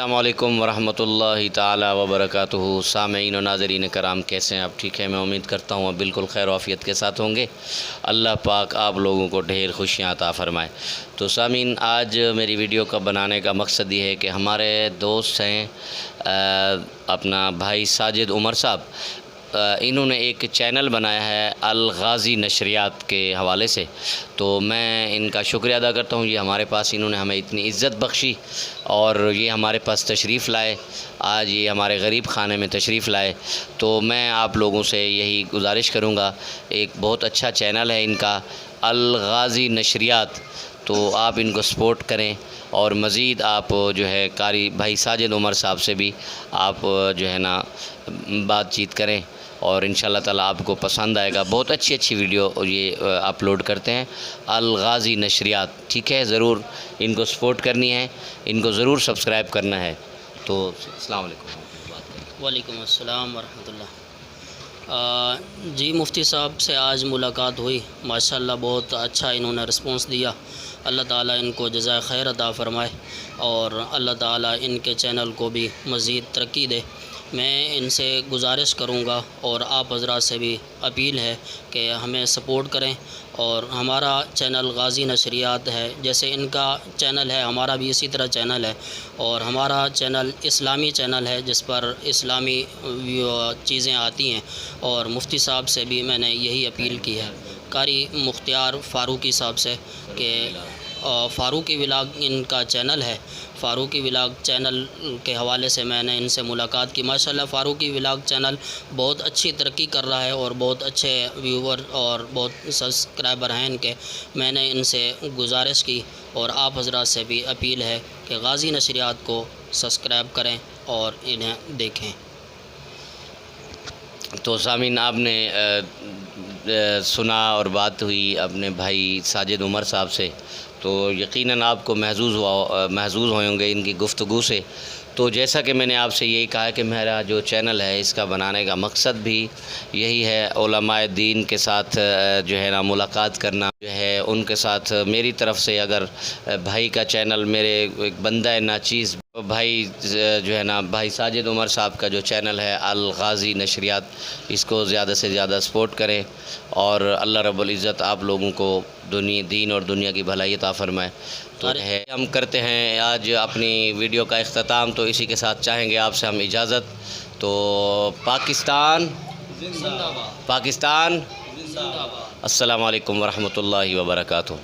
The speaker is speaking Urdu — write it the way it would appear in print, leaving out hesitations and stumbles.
السلام علیکم ورحمۃ اللہ تعالی وبرکاتہ۔ سامعین و ناظرین کرام، کیسے ہیں آپ؟ ٹھیک ہے، میں امید کرتا ہوں آپ بالکل خیر و عافیت کے ساتھ ہوں گے۔ اللہ پاک آپ لوگوں کو ڈھیر خوشیاں عطا فرمائے۔ تو سامعین، آج میری ویڈیو کا بنانے کا مقصد یہ ہے کہ ہمارے دوست ہیں اپنا بھائی ساجد عمر صاحب، انہوں نے ایک چینل بنایا ہے الغازی نشریات کے حوالے سے، تو میں ان کا شکریہ ادا کرتا ہوں۔ یہ ہمارے پاس انہوں نے ہمیں اتنی عزت بخشی اور یہ ہمارے پاس تشریف لائے، آج یہ ہمارے غریب خانے میں تشریف لائے۔ تو میں آپ لوگوں سے یہی گزارش کروں گا، ایک بہت اچھا چینل ہے ان کا الغازی نشریات، تو آپ ان کو سپورٹ کریں اور مزید آپ جو ہے قاری بھائی ساجد عمر صاحب سے بھی آپ جو ہے نا بات چیت کریں، اور انشاءاللہ تعالی آپ کو پسند آئے گا۔ بہت اچھی ویڈیو یہ اپلوڈ کرتے ہیں الغازی نشریات، ٹھیک ہے؟ ضرور ان کو سپورٹ کرنی ہے، ان کو ضرور سبسکرائب کرنا ہے۔ تو السلام علیکم۔ وعلیکم السلام ورحمۃ اللہ۔ جی مفتی صاحب سے آج ملاقات ہوئی، ماشاءاللہ بہت اچھا انہوں نے رسپانس دیا۔ اللہ تعالیٰ ان کو جزائے خیر عطا فرمائے اور اللہ تعالیٰ ان کے چینل کو بھی مزید ترقی دے۔ میں ان سے گزارش کروں گا اور آپ حضرات سے بھی اپیل ہے کہ ہمیں سپورٹ کریں، اور ہمارا چینل غازی نشریات ہے، جیسے ان کا چینل ہے ہمارا بھی اسی طرح چینل ہے، اور ہمارا چینل اسلامی چینل ہے جس پر اسلامی چیزیں آتی ہیں، اور مفتی صاحب سے بھی میں نے یہی اپیل کی ہے، قاری مختار فاروقی صاحب سے، کہ فاروقی ولاگ ان کا چینل ہے۔ فاروقی ولاگ چینل کے حوالے سے میں نے ان سے ملاقات کی۔ ماشاءاللہ فاروقی ولاگ چینل بہت اچھی ترقی کر رہا ہے اور بہت اچھے ویور اور بہت سبسکرائبر ہیں ان کے۔ میں نے ان سے گزارش کی اور آپ حضرات سے بھی اپیل ہے کہ غازی نشریات کو سبسکرائب کریں اور انہیں دیکھیں۔ تو سامعین، آپ نے سنا اور بات ہوئی اپنے بھائی ساجد عمر صاحب سے، تو یقیناً آپ کو محظوظ ہوں گے ان کی گفتگو سے۔ تو جیسا کہ میں نے آپ سے یہی کہا کہ میرا جو چینل ہے اس کا بنانے کا مقصد بھی یہی ہے، علماء دین کے ساتھ جو ہے نا ملاقات کرنا جو ہے، ان کے ساتھ میری طرف سے اگر بھائی کا چینل، میرے ایک بندہ ناچیز بھائی جو ہے نا بھائی ساجد عمر صاحب کا جو چینل ہے الغازی نشریات، اس کو زیادہ سے زیادہ سپورٹ کریں، اور اللہ رب العزت آپ لوگوں کو دین اور دنیا کی بھلائی عطا فرمائے۔ تو ہم کرتے ہیں آج اپنی ویڈیو کا اختتام، تو اسی کے ساتھ چاہیں گے آپ سے ہم اجازت۔ تو پاکستان زندہ باد، پاکستان، زندہ باد۔ السلام علیکم ورحمۃ اللہ وبرکاتہ۔